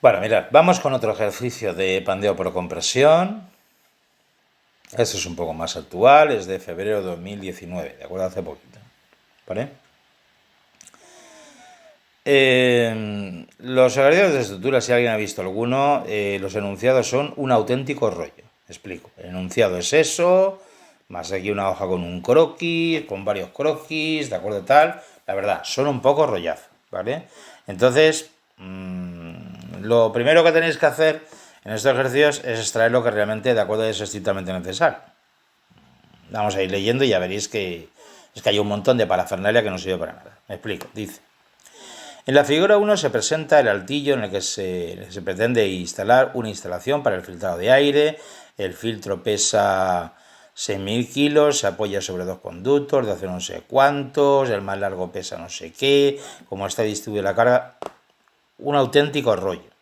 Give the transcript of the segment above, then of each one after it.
Bueno, mirad, vamos con otro ejercicio de pandeo por compresión. Este es un poco más actual, es de febrero de 2019, ¿de acuerdo? Hace poquito, ¿vale? Los ejercicios de estructura, si alguien ha visto alguno, los enunciados son un auténtico rollo. Explico. El enunciado es eso, más aquí una hoja con un croquis, con varios croquis, ¿de acuerdo? Tal. La verdad, son un poco rollazo, ¿vale? Entonces, lo primero que tenéis que hacer en estos ejercicios es extraer lo que realmente, de acuerdo, es estrictamente necesario. Vamos a ir leyendo y ya veréis que es que hay un montón de parafernalia que no sirve para nada. Me explico. Dice: en la figura 1 se presenta el altillo en el que se pretende instalar una instalación para el filtrado de aire. El filtro pesa 6.000 kilos, se apoya sobre dos conductos de hace no sé cuántos, el más largo pesa no sé qué, cómo está distribuida la carga. Un auténtico rollo.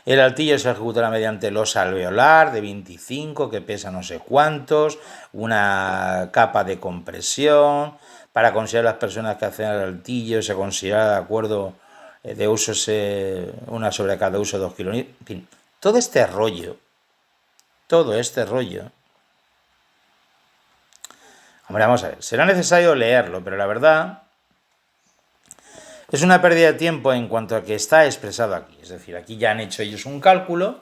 El altillo se ejecutará mediante losa alveolar de 25 que pesa no sé cuántos, una capa de compresión. Para considerar las personas que hacen el altillo se considera de acuerdo de uso una sobre cada uso 2 kilos. En fin, todo este rollo, hombre, vamos a ver, será necesario leerlo, pero la verdad es una pérdida de tiempo en cuanto a que está expresado aquí. Es decir, aquí ya han hecho ellos un cálculo,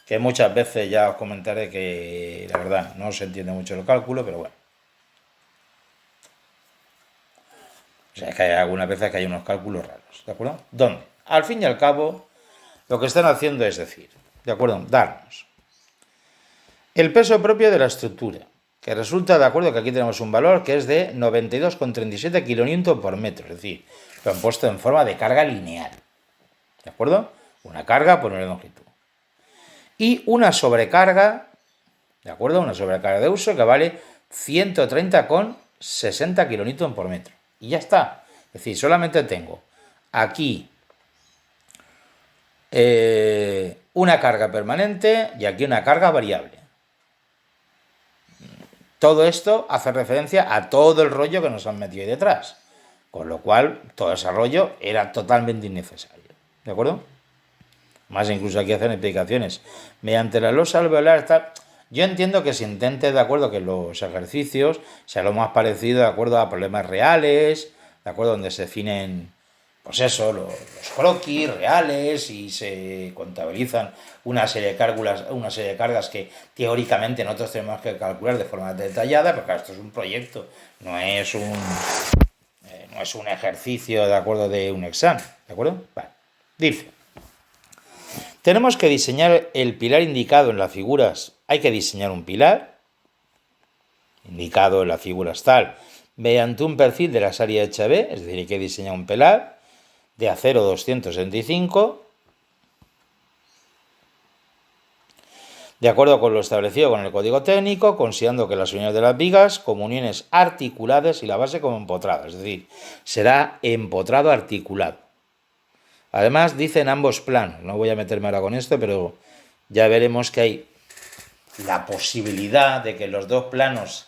que muchas veces ya os comentaré que la verdad no se entiende mucho el cálculo, pero bueno. O sea, es que hay algunas veces que hay unos cálculos raros, ¿de acuerdo? ¿Dónde? Al fin y al cabo, lo que están haciendo es decir, ¿de acuerdo? Darnos el peso propio de la estructura, que resulta, de acuerdo, que aquí tenemos un valor que es de 92,37 kN por metro, es decir, lo han puesto en forma de carga lineal, ¿de acuerdo? Una carga por una longitud. Y una sobrecarga, ¿de acuerdo? Una sobrecarga de uso que vale 130,60 kN por metro. Y ya está. Es decir, solamente tengo aquí una carga permanente y aquí una carga variable. Todo esto hace referencia a todo el rollo que nos han metido ahí detrás. Con lo cual, todo ese rollo era totalmente innecesario. ¿De acuerdo? Más incluso aquí hacen explicaciones. Mediante la losa alveolar está... Yo entiendo que se intente, de acuerdo, que los ejercicios sea lo más parecido, de acuerdo, a problemas reales, de acuerdo, donde se definen, pues eso, los croquis reales y se contabilizan una serie de cargas que teóricamente nosotros tenemos que calcular de forma detallada, porque claro, esto es un proyecto, no es un ejercicio, de acuerdo, de un examen, ¿de acuerdo? Vale. Dice: tenemos que diseñar el pilar indicado en las figuras. Hay que diseñar un pilar indicado en las figuras tal mediante un perfil de la serie HB, es decir, hay que diseñar un pilar de acero 265 de acuerdo con lo establecido con el código técnico, considerando que las uniones de las vigas como uniones articuladas y la base como empotrada, es decir, será empotrado articulado. Además, dice en ambos planos, no voy a meterme ahora con esto, pero ya veremos que hay la posibilidad de que los dos planos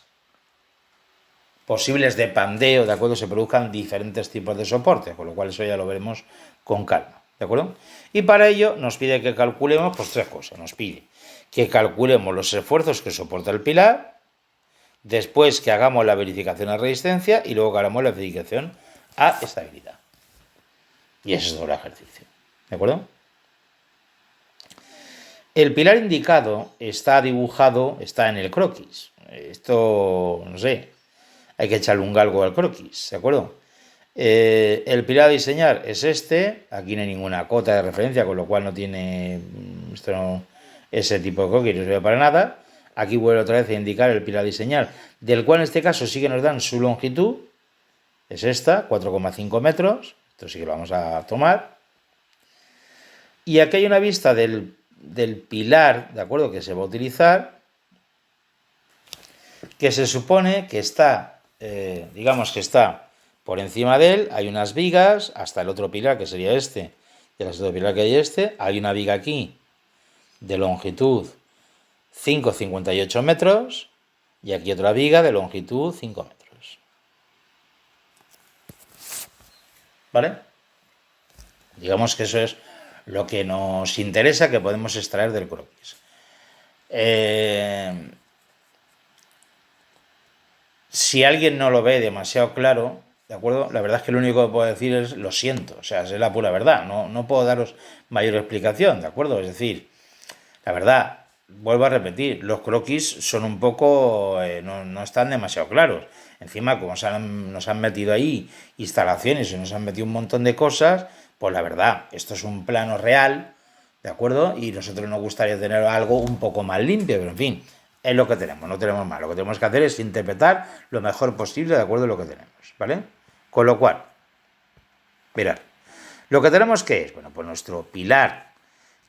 posibles de pandeo, ¿de acuerdo?, se produzcan diferentes tipos de soportes, con lo cual eso ya lo veremos con calma, ¿de acuerdo? Y para ello nos pide que calculemos, pues tres cosas. Nos pide que calculemos los esfuerzos que soporta el pilar, después que hagamos la verificación a resistencia y luego que hagamos la verificación a estabilidad. Y ese es todo el ejercicio, ¿de acuerdo? El pilar indicado está dibujado, está en el croquis. Esto, no sé, hay que echarle un galgo al croquis, ¿de acuerdo? El pilar a diseñar es este, aquí no hay ninguna cota de referencia, con lo cual no tiene ese tipo de croquis, no sirve para nada. Aquí vuelve otra vez a indicar el pilar a diseñar, del cual en este caso sí que nos dan su longitud, es esta, 4,5 metros, esto sí que lo vamos a tomar. Y aquí hay una vista del pilar, ¿de acuerdo?, que se va a utilizar, que se supone que está, digamos que está por encima de él, hay unas vigas, hasta el otro pilar, que sería este, y el otro pilar que hay hay una viga aquí, de longitud 5,58 metros, y aquí otra viga de longitud 5 metros. ¿Vale? Digamos que eso es lo que nos interesa que podemos extraer del croquis. Si alguien no lo ve demasiado claro, ¿de acuerdo? La verdad es que lo único que puedo decir es lo siento, o sea, es la pura verdad, no puedo daros mayor explicación, ¿de acuerdo? Es decir, la verdad, vuelvo a repetir, los croquis son un poco, no están demasiado claros. Encima, como nos han metido ahí instalaciones y nos han metido un montón de cosas, pues la verdad, esto es un plano real, ¿de acuerdo? Y nosotros nos gustaría tener algo un poco más limpio, pero en fin, es lo que tenemos, no tenemos más. Lo que tenemos que hacer es interpretar lo mejor posible de acuerdo a lo que tenemos, ¿vale? Con lo cual, mirad, lo que tenemos que es, bueno, pues nuestro pilar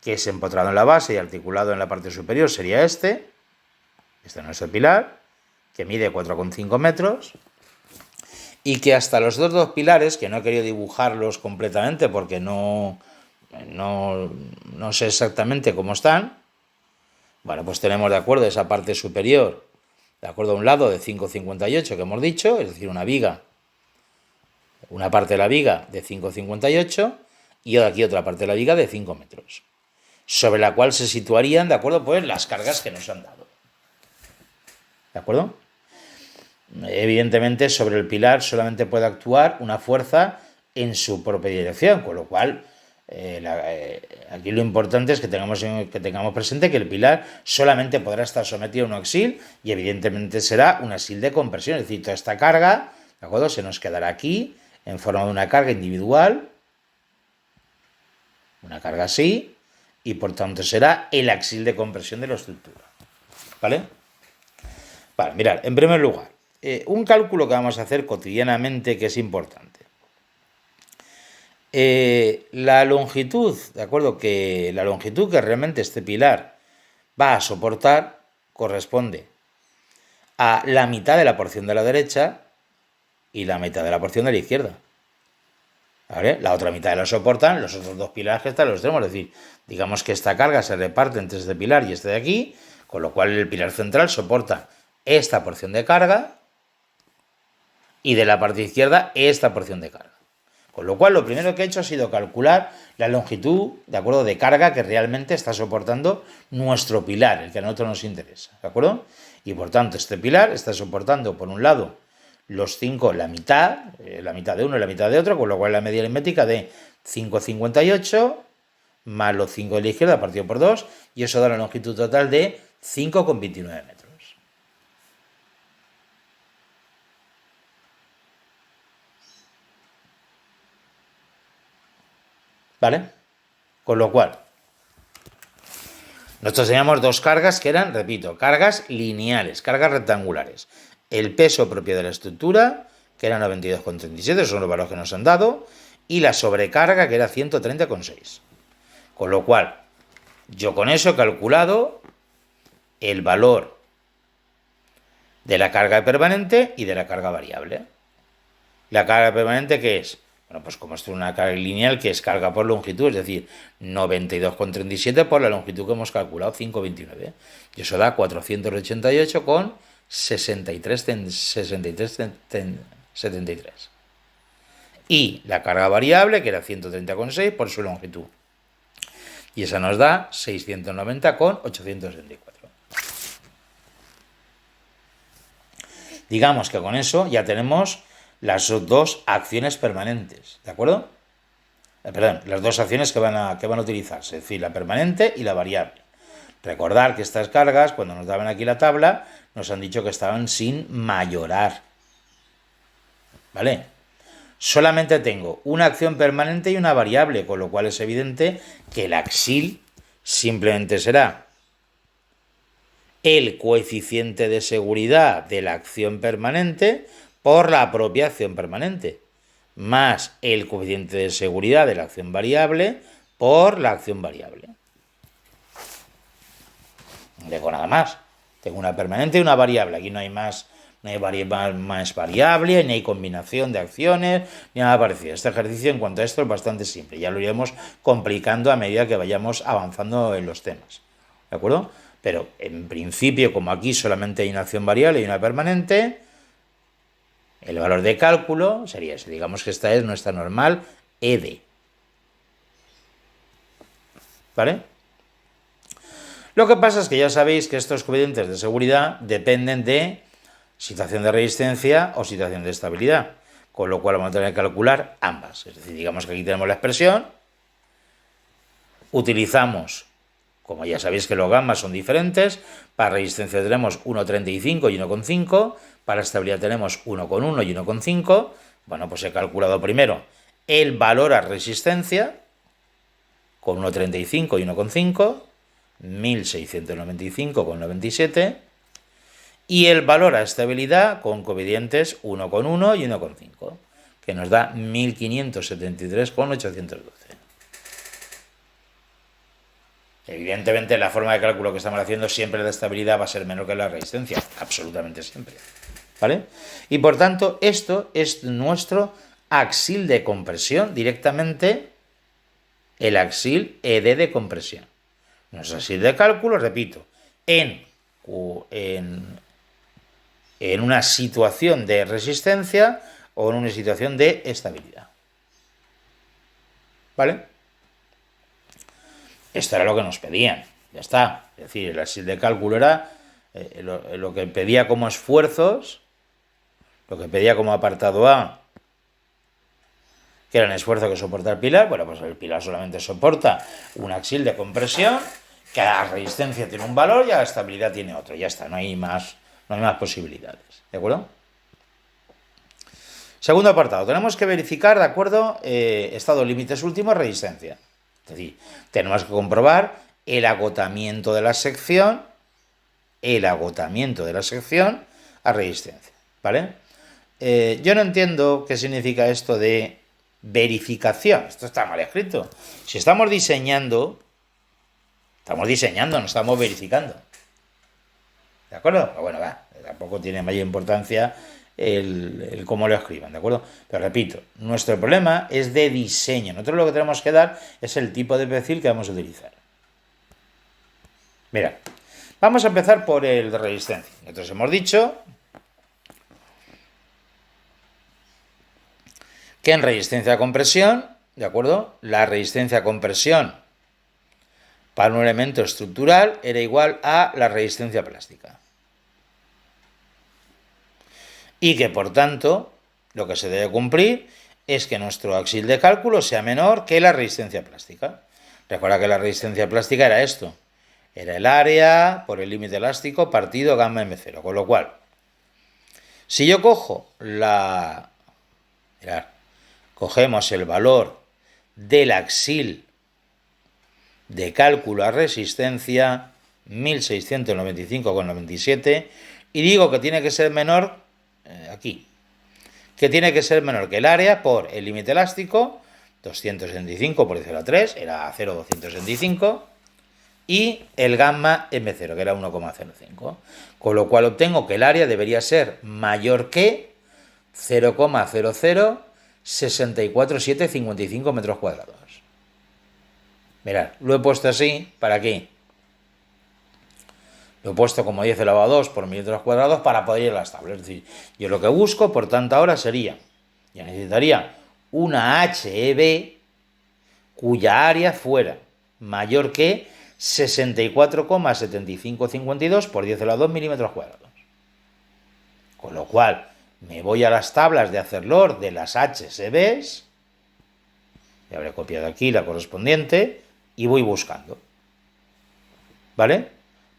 que es empotrado en la base y articulado en la parte superior sería este es nuestro pilar, que mide 4,5 metros, y que hasta los dos pilares, que no he querido dibujarlos completamente porque no sé exactamente cómo están, bueno, pues tenemos de acuerdo esa parte superior, de acuerdo a un lado de 5,58 que hemos dicho, es decir, una viga, una parte de la viga de 5,58 y aquí otra parte de la viga de 5 metros, sobre la cual se situarían, de acuerdo, pues las cargas que nos han dado. ¿De acuerdo? Evidentemente, sobre el pilar solamente puede actuar una fuerza en su propia dirección, con lo cual aquí lo importante es que tengamos presente que el pilar solamente podrá estar sometido a un axil y evidentemente será un axil de compresión, es decir, toda esta carga, ¿de acuerdo?, se nos quedará aquí en forma de una carga individual, una carga así, y por tanto será el axil de compresión de la estructura. ¿Vale? Vale, mirad, en primer lugar, un cálculo que vamos a hacer cotidianamente que es importante. La longitud, ¿de acuerdo? Que la longitud que realmente este pilar va a soportar corresponde a la mitad de la porción de la derecha y la mitad de la porción de la izquierda. ¿Vale? La otra mitad la soportan los otros dos pilares que están en los extremos. Es decir, digamos que esta carga se reparte entre este pilar y este de aquí, con lo cual el pilar central soporta esta porción de carga y de la parte izquierda esta porción de carga. Con lo cual lo primero que he hecho ha sido calcular la longitud, ¿de acuerdo?, de carga que realmente está soportando nuestro pilar, el que a nosotros nos interesa, ¿de acuerdo? Y por tanto este pilar está soportando por un lado los 5, la mitad de uno y la mitad de otro, con lo cual la medida aritmética de 5,58 más los 5 de la izquierda partido por 2, y eso da la longitud total de 5,29 metros. ¿Vale? Con lo cual, nosotros teníamos dos cargas que eran, repito, cargas lineales, cargas rectangulares. El peso propio de la estructura, que era 92,37, son los valores que nos han dado, y la sobrecarga, que era 130,6. Con lo cual, yo con eso he calculado el valor de la carga permanente y de la carga variable. La carga permanente, ¿qué es? Bueno, pues como esto es una carga lineal, que es carga por longitud, es decir, 92,37 por la longitud que hemos calculado, 5,29. Y eso da 488,63,73. Y la carga variable, que era 130,6 por su longitud. Y esa nos da 690,874. Digamos que con eso ya tenemos las dos acciones permanentes, ¿de acuerdo? Perdón, las dos acciones que van a utilizarse, es decir, la permanente y la variable. Recordar que estas cargas, cuando nos daban aquí la tabla, nos han dicho que estaban sin mayorar. ¿Vale? Solamente tengo una acción permanente y una variable, con lo cual es evidente que el axil simplemente será el coeficiente de seguridad de la acción permanente por la propia acción permanente, más el coeficiente de seguridad de la acción variable por la acción variable. No tengo nada más. Tengo una permanente y una variable. Aquí no hay más, más variable, ni hay combinación de acciones, ni nada parecido. Este ejercicio en cuanto a esto es bastante simple. Ya lo iremos complicando a medida que vayamos avanzando en los temas. ¿De acuerdo? Pero en principio, como aquí solamente hay una acción variable y una permanente, el valor de cálculo sería ese. Digamos que esta es nuestra normal ED. ¿vale? Lo que pasa es que ya sabéis que estos coeficientes de seguridad dependen de situación de resistencia o situación de estabilidad, con lo cual vamos a tener que calcular ambas. Es decir, digamos que aquí tenemos la expresión, utilizamos, como ya sabéis que los gammas son diferentes, para resistencia tenemos 1,35 y 1,5, para estabilidad tenemos 1,1 y 1,5. Bueno, pues he calculado primero el valor a resistencia con 1,35 y 1,5, 1695,97, y el valor a estabilidad con coeficientes 1,1 y 1,5, que nos da 1573,812. Evidentemente, la forma de cálculo que estamos haciendo, siempre la estabilidad va a ser menor que la resistencia, absolutamente siempre, ¿vale? Y por tanto, esto es nuestro axil de compresión, directamente el axil ED de compresión. Nuestro axil de cálculo, repito, en una situación de resistencia o en una situación de estabilidad, ¿vale? Esto era lo que nos pedían, ya está. Es decir, el axil de cálculo era lo que pedía como esfuerzos, lo que pedía como apartado A, que era el esfuerzo que soporta el pilar. Bueno, pues el pilar solamente soporta un axil de compresión, que a la resistencia tiene un valor y a la estabilidad tiene otro. Ya está, no hay más posibilidades, ¿de acuerdo? Segundo apartado, tenemos que verificar, ¿de acuerdo? Estado límites últimos, resistencia. Es decir, tenemos que comprobar el agotamiento de la sección a resistencia, ¿vale? Yo no entiendo qué significa esto de verificación. Esto está mal escrito. Si estamos diseñando, no estamos verificando. ¿De acuerdo? Pero bueno, tampoco tiene mayor importancia el cómo lo escriban, ¿de acuerdo? Pero repito, nuestro problema es de diseño. Nosotros lo que tenemos que dar es el tipo de perfil que vamos a utilizar. Mira, vamos a empezar por el de resistencia. Nosotros hemos dicho que en resistencia a compresión, ¿de acuerdo? La resistencia a compresión para un elemento estructural era igual a la resistencia plástica. Y que, por tanto, lo que se debe cumplir es que nuestro axil de cálculo sea menor que la resistencia plástica. Recuerda que la resistencia plástica era esto. Era el área por el límite elástico partido gamma M0. Con lo cual, si yo cojo cogemos el valor del axil de cálculo a resistencia, 1695,97, y digo que tiene que ser menor, que tiene que ser menor que el área por el límite elástico, 275 por 10 a la 3, era 0,275, y el gamma M0, que era 1,05. Con lo cual obtengo que el área debería ser mayor que 0,0064755 metros cuadrados. Mirad, lo he puesto así, ¿para qué? Lo he puesto como 10 elevado a 2 por milímetros cuadrados para poder ir a las tablas. Es decir, yo lo que busco, por tanto, ahora sería, ya necesitaría una HEB cuya área fuera mayor que 64,7552 por 10 elevado a 2 milímetros cuadrados. Con lo cual, me voy a las tablas de Hacerlor de las HSBs, y habré copiado aquí la correspondiente, y voy buscando. ¿Vale?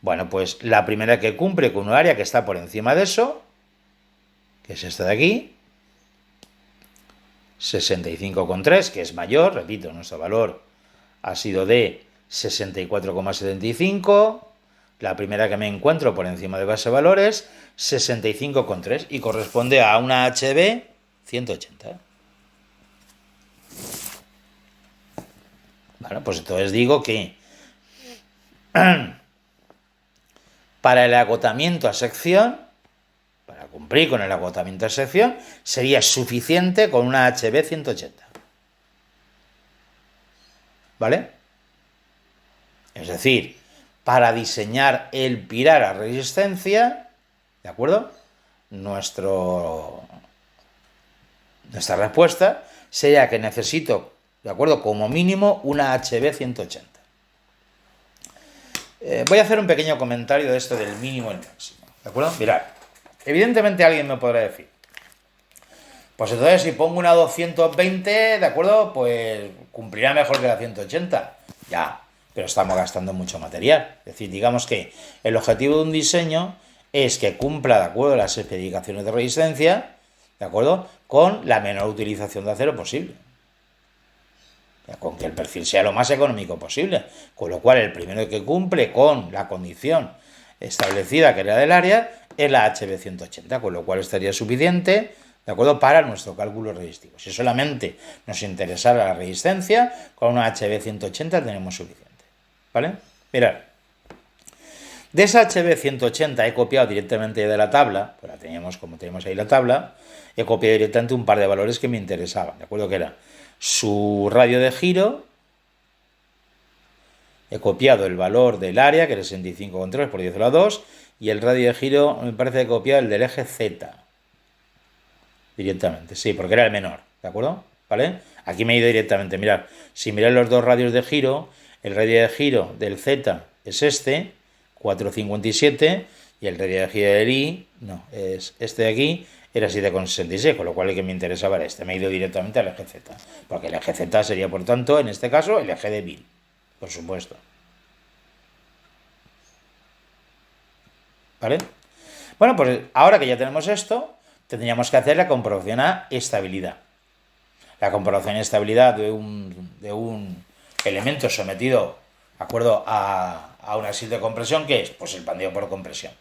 Bueno, pues la primera que cumple con un área que está por encima de eso, que es esta de aquí, 65,3, que es mayor, repito, nuestro valor ha sido de 64,75, la primera que me encuentro por encima de ese valor es 65,3 y corresponde a una HB 180. Bueno, pues entonces digo que para el agotamiento a sección, para cumplir con el agotamiento a sección, sería suficiente con una HB 180. ¿Vale? Es decir, para diseñar el pilar a resistencia, ¿de acuerdo? Nuestra respuesta sería que necesito, ¿de acuerdo?, como mínimo una HB 180. Voy a hacer un pequeño comentario de esto del mínimo y el máximo. ¿De acuerdo? Mirad, evidentemente alguien me podrá decir, pues entonces si pongo una 220, ¿de acuerdo? Pues cumplirá mejor que la 180. Ya, pero estamos gastando mucho material. Es decir, digamos que el objetivo de un diseño es que cumpla, de acuerdo, las especificaciones de resistencia, ¿de acuerdo? Con la menor utilización de acero posible. Con que el perfil sea lo más económico posible. Con lo cual, el primero que cumple con la condición establecida, que era del área, es la HB180, con lo cual estaría suficiente, ¿de acuerdo?, para nuestro cálculo resistivo. Si solamente nos interesara la resistencia, con una HB180 tenemos suficiente. ¿Vale? Mirad. De esa HB180 he copiado directamente de la tabla, pues la teníamos como tenemos ahí la tabla, he copiado directamente un par de valores que me interesaban, ¿de acuerdo? Que era su radio de giro, he copiado el valor del área, que era 65,3 por 10 a la 2, y el radio de giro me parece que he copiado el del eje Z, directamente, sí, porque era el menor, ¿de acuerdo? ¿Vale? Aquí me he ido directamente, mirad, si miráis los dos radios de giro, el radio de giro del Z es este, 4,57, y el radio de giro del I, no, es este de aquí, era 7,66, con lo cual el que me interesaba era este. Me he ido directamente al eje Z, porque el eje Z sería, por tanto, en este caso, el eje de 1000, por supuesto. ¿Vale? Bueno, pues ahora que ya tenemos esto, tendríamos que hacer la comprobación a estabilidad. La comprobación de estabilidad de un elemento sometido, ¿de acuerdo?, a una axial de compresión, ¿qué es? Pues el pandeo por compresión.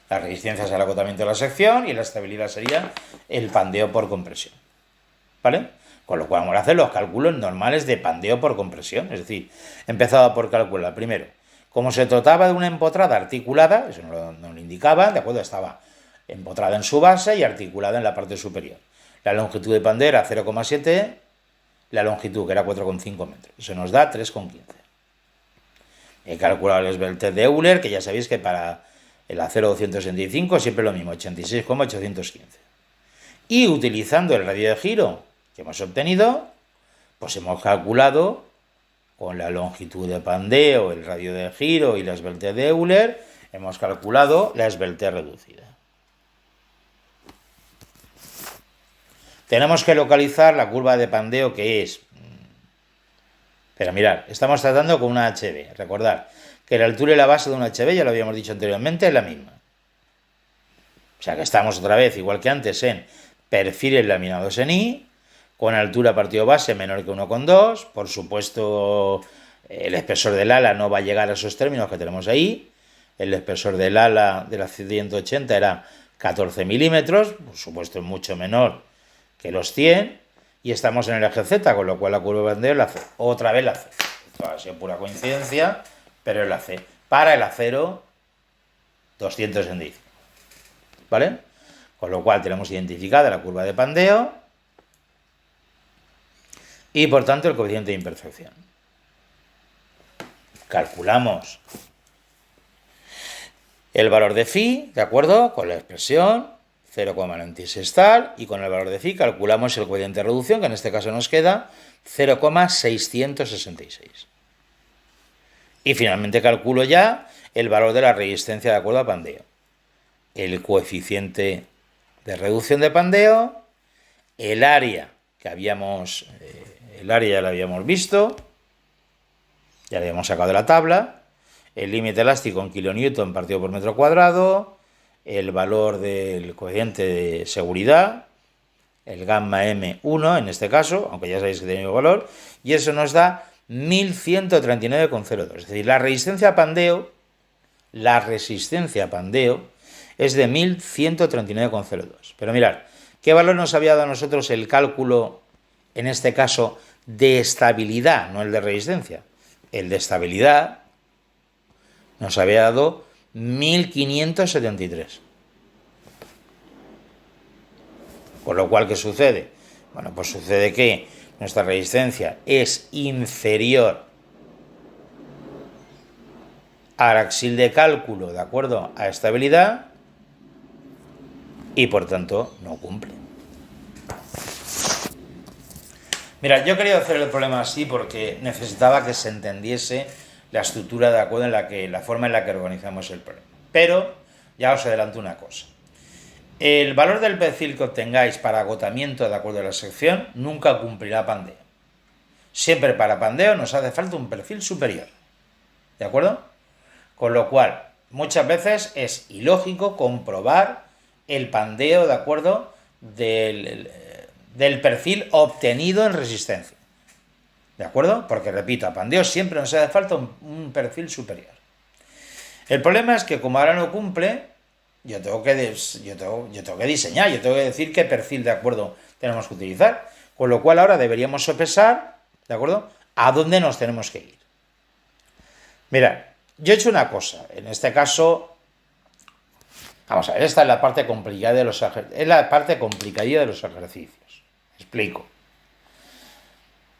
La resistencia es el acotamiento de la sección y la estabilidad sería el pandeo por compresión. ¿Vale? Con lo cual vamos a hacer los cálculos normales de pandeo por compresión. Es decir, he empezado por calcular primero, como se trataba de una empotrada articulada, eso no lo indicaba, ¿de acuerdo? Estaba empotrada en su base y articulada en la parte superior. La longitud de pandeo era 0,7, la longitud que era 4,5 metros. Eso nos da 3,15. He calculado el esbeltez de Euler, que ya sabéis que para el acero 265 siempre lo mismo, 86,815. Y utilizando el radio de giro que hemos obtenido, pues hemos calculado con la longitud de pandeo, el radio de giro y la esbeltez de Euler, hemos calculado la esbeltez reducida. Tenemos que localizar la curva de pandeo, que es... Pero mirad, estamos tratando con una HB. Recordad que la altura y la base de una HB, ya lo habíamos dicho anteriormente, es la misma. O sea que estamos otra vez, igual que antes, en perfiles laminados en I, con altura partido base menor que 1,2. Por supuesto, el espesor del ala no va a llegar a esos términos que tenemos ahí. El espesor del ala de la 180 era 14 milímetros, por supuesto es mucho menor que los 100, y estamos en el eje Z, con lo cual la curva de pandeo es la C. Otra vez la C. Esto ha sido pura coincidencia, pero es la C. Para el acero 265. ¿Vale? Con lo cual tenemos identificada la curva de pandeo y por tanto el coeficiente de imperfección. Calculamos el valor de phi, ¿de acuerdo? Con la expresión 0,96 tal, y con el valor de phi calculamos el coeficiente de reducción, que en este caso nos queda 0,666. Y finalmente calculo ya el valor de la resistencia de acuerdo a pandeo. El coeficiente de reducción de pandeo, el área que habíamos, el área ya lo habíamos visto, ya lo habíamos sacado de la tabla, el límite elástico en kilonewton partido por metro cuadrado, el valor del coeficiente de seguridad, el gamma M1 en este caso, aunque ya sabéis que tiene el valor, y eso nos da 1139,02. Es decir, la resistencia a pandeo es de 1139,02. Pero mirad, ¿qué valor nos había dado a nosotros el cálculo, en este caso, de estabilidad, no el de resistencia? El de estabilidad nos había dado 1573. Con lo cual, ¿qué sucede? Bueno, pues sucede que nuestra resistencia es inferior al axial de cálculo, de acuerdo a estabilidad, y por tanto no cumple. Mira, yo quería hacer el problema así porque necesitaba que se entendiese la estructura de acuerdo la forma en la que organizamos el problema. Pero ya os adelanto una cosa. El valor del perfil que obtengáis para agotamiento de acuerdo a la sección nunca cumplirá Pandeo. Siempre para Pandeo nos hace falta un perfil superior. ¿De acuerdo? Con lo cual, muchas veces es ilógico comprobar el Pandeo, ¿de acuerdo?, del perfil obtenido en resistencia. ¿De acuerdo? Porque, repito, a Pandeo siempre nos hace falta un perfil superior. El problema es que como ahora no cumple, yo tengo que diseñar, yo tengo que decir qué perfil de acuerdo tenemos que utilizar. Con lo cual ahora deberíamos sopesar, ¿de acuerdo?, a dónde nos tenemos que ir. Mirad, yo he hecho una cosa. En este caso, vamos a ver, esta es la parte complicada de los ejercicios. Explico.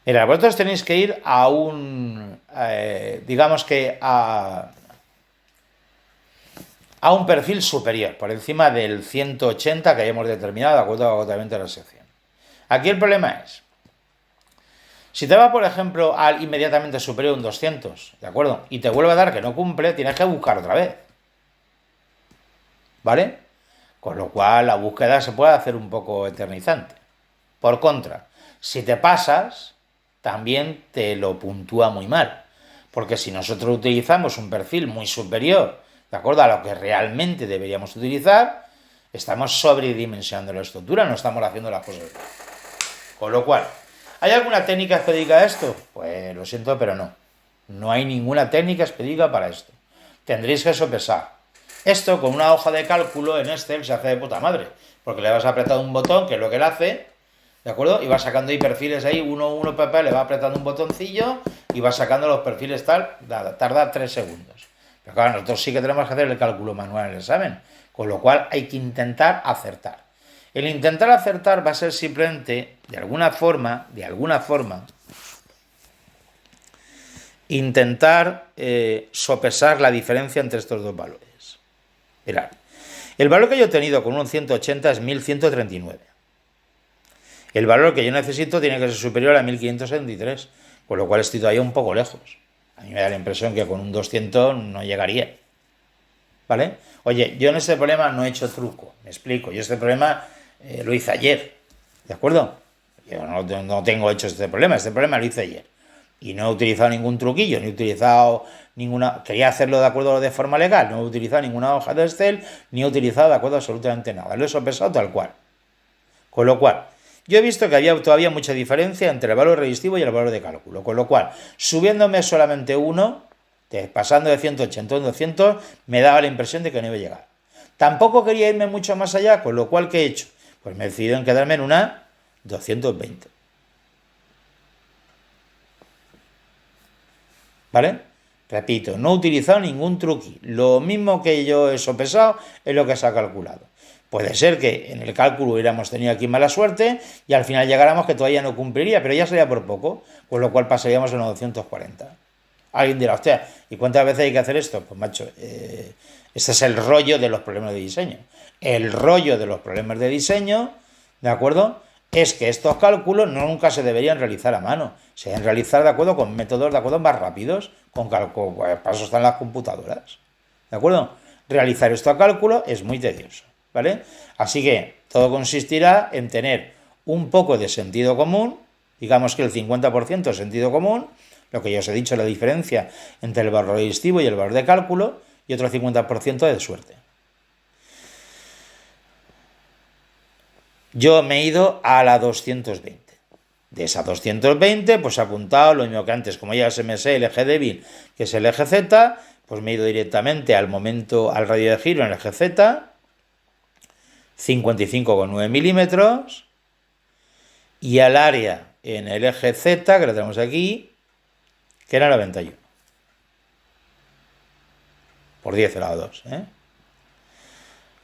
Mira, vosotros tenéis que ir a a un perfil superior, por encima del 180 que hayamos determinado de acuerdo al agotamiento de la sección. Aquí el problema es, si te va, por ejemplo, al inmediatamente superior un 200, ¿de acuerdo?, y te vuelve a dar que no cumple, tienes que buscar otra vez. ¿Vale? Con lo cual la búsqueda se puede hacer un poco eternizante. Por contra, si te pasas, también te lo puntúa muy mal. Porque si nosotros utilizamos un perfil muy superior, de acuerdo a lo que realmente deberíamos utilizar, estamos sobredimensionando la estructura, no estamos haciendo las cosas bien. Con lo cual, ¿hay alguna técnica expedita a esto? Pues lo siento, pero no. No hay ninguna técnica expedita para esto. Tendréis que sopesar. Esto con una hoja de cálculo en Excel se hace de puta madre, porque le vas a apretar un botón, que es lo que él hace, ¿de acuerdo? Y va sacando ahí perfiles ahí, uno, le va apretando un botoncillo y va sacando los perfiles tal, tarda 3 segundos. Pero claro, nosotros sí que tenemos que hacer el cálculo manual en el examen, con lo cual hay que intentar acertar. El intentar acertar va a ser simplemente, de alguna forma, intentar sopesar la diferencia entre estos dos valores. Mirad, el valor que yo he tenido con un 180 es 1139. El valor que yo necesito tiene que ser superior a 1573, con lo cual estoy todavía un poco lejos. A mí me da la impresión que con un 200 no llegaría. ¿Vale? Oye, yo en este problema no he hecho truco, me explico. Yo este problema lo hice ayer, ¿de acuerdo? Yo no tengo hecho este problema lo hice ayer. Y no he utilizado ningún truquillo, ni he utilizado ninguna... Quería hacerlo de acuerdo de forma legal, no he utilizado ninguna hoja de Excel, ni he utilizado de acuerdo absolutamente nada. Lo he sopesado tal cual. Con lo cual, yo he visto que había todavía mucha diferencia entre el valor resistivo y el valor de cálculo. Con lo cual, subiéndome solamente uno, pasando de 180 a 200, me daba la impresión de que no iba a llegar. Tampoco quería irme mucho más allá, con lo cual, ¿qué he hecho? Pues me he decidido en quedarme en una 220. ¿Vale? Repito, no he utilizado ningún truqui. Lo mismo que yo he sopesado es lo que se ha calculado. Puede ser que en el cálculo hubiéramos tenido aquí mala suerte y al final llegáramos que todavía no cumpliría, pero ya sería por poco, con lo cual pasaríamos a los 240. Alguien dirá, hostia, ¿y cuántas veces hay que hacer esto? Pues macho, este es el rollo de los problemas de diseño. El rollo de los problemas de diseño, ¿de acuerdo?, es que estos cálculos nunca se deberían realizar a mano, se deben realizar de acuerdo con métodos de acuerdo más rápidos, para eso están las computadoras, ¿de acuerdo? Realizar estos cálculos es muy tedioso, ¿vale? Así que todo consistirá en tener un poco de sentido común, digamos que el 50% de sentido común, lo que ya os he dicho, la diferencia entre el valor resistivo y el valor de cálculo, y otro 50% de suerte. Yo me he ido a la 220. De esa 220, pues he apuntado lo mismo que antes, como ya se me sé el eje débil, que es el eje Z, pues me he ido directamente al radio de giro en el eje Z, 55,9 milímetros, y al área en el eje Z, que lo tenemos aquí, que era 91. Por 10 elevado a 2, ¿eh?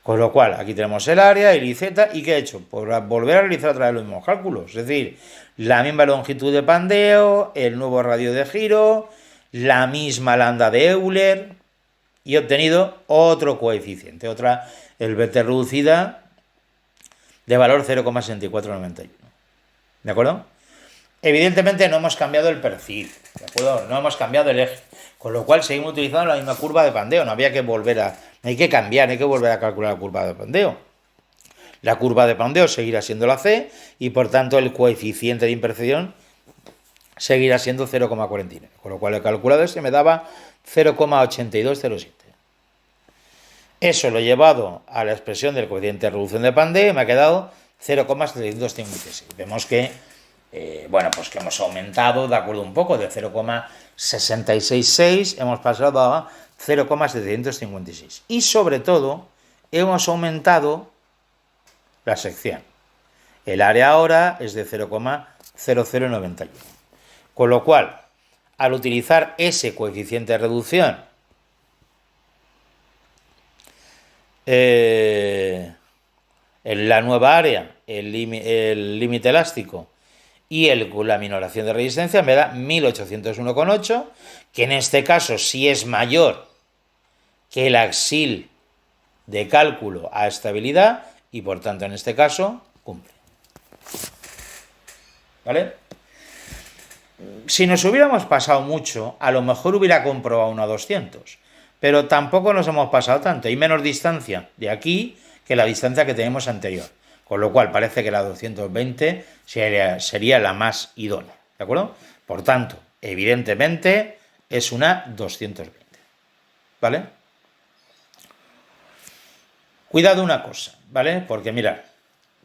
Con lo cual, aquí tenemos el área, el IZ, ¿y qué he hecho? Pues volver a realizar otra vez los mismos cálculos, es decir, la misma longitud de Pandeo, el nuevo radio de giro, la misma lambda de Euler, y he obtenido otro coeficiente, el beta reducida de valor 0,6491. ¿De acuerdo? Evidentemente no hemos cambiado el perfil, ¿de acuerdo? No hemos cambiado el eje, con lo cual seguimos utilizando la misma curva de Pandeo, no había que volver a, no hay que cambiar, no hay que volver a calcular la curva de Pandeo. La curva de Pandeo seguirá siendo la C y por tanto el coeficiente de imperfección seguirá siendo 0,49, con lo cual el calculado ese me daba 0,8207. Eso lo he llevado a la expresión del coeficiente de reducción de Pandeo y me ha quedado 0,756. Vemos que, pues que hemos aumentado, de acuerdo, un poco, de 0,666 hemos pasado a 0,756. Y sobre todo, hemos aumentado la sección. El área ahora es de 0,0091. Con lo cual, al utilizar ese coeficiente de reducción, en la nueva área, el límite elástico y la minoración de resistencia, me da 1801,8, que en este caso sí es mayor que el axil de cálculo a estabilidad y por tanto en este caso cumple. ¿Vale? Si nos hubiéramos pasado mucho, a lo mejor hubiera comprobado uno a 200, pero tampoco nos hemos pasado tanto. Hay menos distancia de aquí que la distancia que tenemos anterior, con lo cual parece que la 220 sería la más idónea, ¿de acuerdo? Por tanto, evidentemente es una 220, ¿vale? Cuidado una cosa, ¿vale? Porque mirad,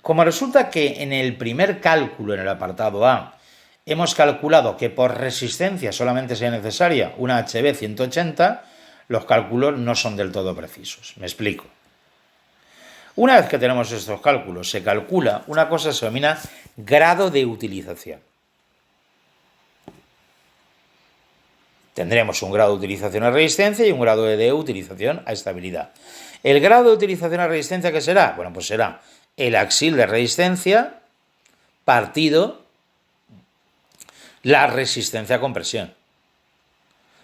como resulta que en el primer cálculo, en el apartado A, hemos calculado que por resistencia solamente sea necesaria una HB 180, los cálculos no son del todo precisos. Me explico. Una vez que tenemos estos cálculos, se calcula una cosa que se denomina grado de utilización. Tendremos un grado de utilización a resistencia y un grado de utilización a estabilidad. ¿El grado de utilización a resistencia qué será? Bueno, pues será el axil de resistencia partido la resistencia a compresión.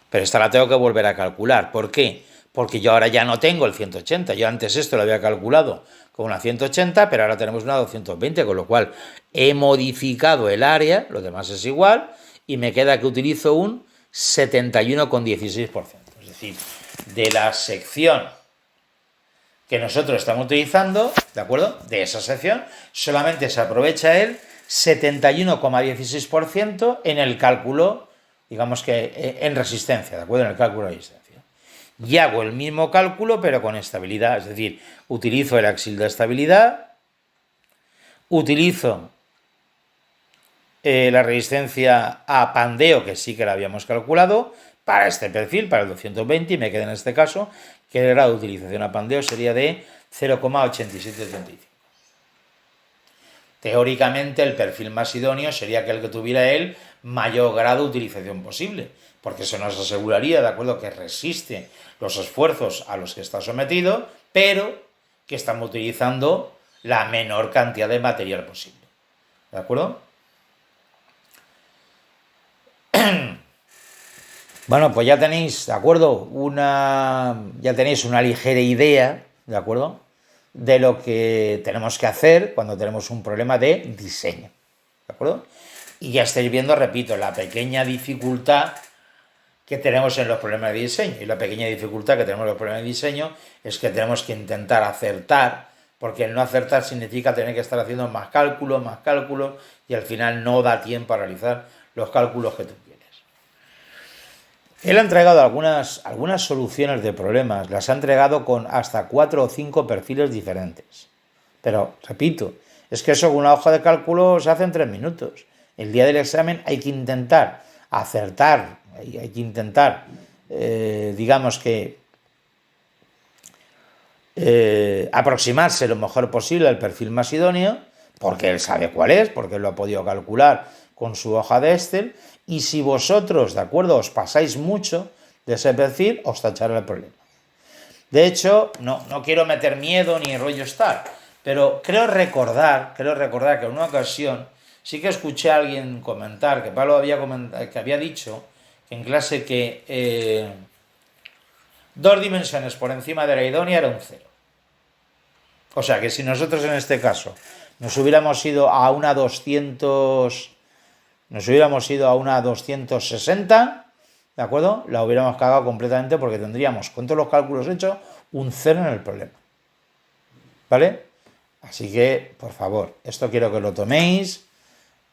Pero esta la tengo que volver a calcular. ¿Por qué? Porque yo ahora ya no tengo el 180. Yo antes esto lo había calculado con una 180, pero ahora tenemos una 220, con lo cual he modificado el área, lo demás es igual, y me queda que utilizo un 71,16%. Es decir, de la sección que nosotros estamos utilizando, ¿de acuerdo? De esa sección, solamente se aprovecha el 71,16% en el cálculo, digamos que en resistencia, ¿de acuerdo? En el cálculo de resistencia. Y hago el mismo cálculo, pero con estabilidad, es decir, utilizo el axil de estabilidad, utilizo la resistencia a Pandeo, que sí que la habíamos calculado, para este perfil, para el 220, y me queda en este caso que el grado de utilización a Pandeo sería de 0,8735. Teóricamente, el perfil más idóneo sería aquel que tuviera el mayor grado de utilización posible, porque eso nos aseguraría, de acuerdo, que resiste los esfuerzos a los que está sometido, pero que estamos utilizando la menor cantidad de material posible. ¿De acuerdo? Bueno, pues ya tenéis, ¿de acuerdo? Ya tenéis una ligera idea, ¿de acuerdo?, de lo que tenemos que hacer cuando tenemos un problema de diseño, ¿de acuerdo? Y ya estáis viendo, repito, la pequeña dificultad que tenemos en los problemas de diseño. Y la pequeña dificultad que tenemos en los problemas de diseño es que tenemos que intentar acertar, porque el no acertar significa tener que estar haciendo más cálculos, y al final no da tiempo a realizar los cálculos que tú quieres. Él ha entregado algunas soluciones de problemas, las ha entregado con hasta 4 o 5 perfiles diferentes. Pero, repito, es que eso con una hoja de cálculo se hace en 3 minutos. El día del examen hay que intentar acertar, hay que intentar, digamos que, aproximarse lo mejor posible al perfil más idóneo, porque él sabe cuál es, porque él lo ha podido calcular con su hoja de Excel, y si vosotros, ¿de acuerdo?, os pasáis mucho de ese perfil, os tachará el problema. De hecho, no quiero meter miedo ni rollo estar, pero creo recordar que en una ocasión sí que escuché a alguien comentar, que Pablo había dicho en clase que 2 dimensiones por encima de la idónea era un 0. O sea que si nosotros en este caso nos hubiéramos ido a una 200, nos hubiéramos ido a una 260, ¿de acuerdo? La hubiéramos cagado completamente porque tendríamos, con todos los cálculos hechos, un 0 en el problema. ¿Vale? Así que, por favor, esto quiero que lo toméis,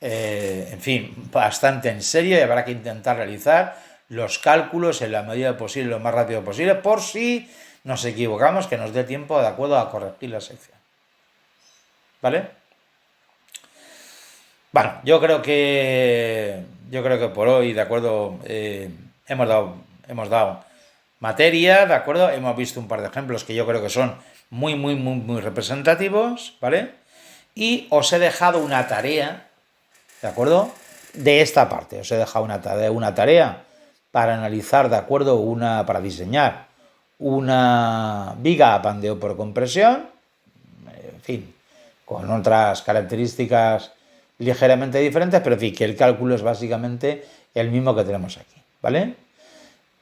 en fin, bastante en serio, y habrá que intentar realizar los cálculos en la medida posible, lo más rápido posible, por si nos equivocamos, que nos dé tiempo, de acuerdo, a corregir la sección. ¿Vale? Bueno, yo creo que por hoy, de acuerdo, hemos dado materia, de acuerdo, hemos visto un par de ejemplos que yo creo que son muy, muy, muy, muy representativos, ¿vale? Y os he dejado una tarea, ¿de acuerdo? De esta parte, os he dejado una tarea para analizar, ¿de acuerdo? Para diseñar una viga a pandeo por compresión, en fin, con otras características ligeramente diferentes, pero en fin, que el cálculo es básicamente el mismo que tenemos aquí, ¿vale?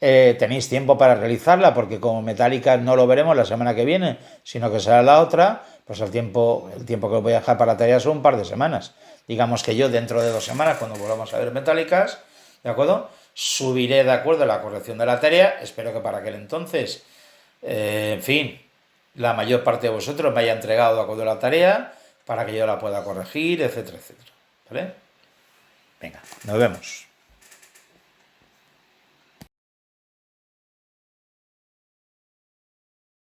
Tenéis tiempo para realizarla porque como metálica no lo veremos la semana que viene, sino que será la otra, pues el tiempo que os voy a dejar para la tarea son un par de semanas. Digamos que yo dentro de 2 semanas, cuando volvamos a ver metálicas, ¿de acuerdo? Subiré, de acuerdo, la corrección de la tarea, espero que para aquel entonces, en fin, la mayor parte de vosotros me haya entregado, de acuerdo, la tarea, para que yo la pueda corregir, etcétera, etcétera, ¿vale? Venga, nos vemos.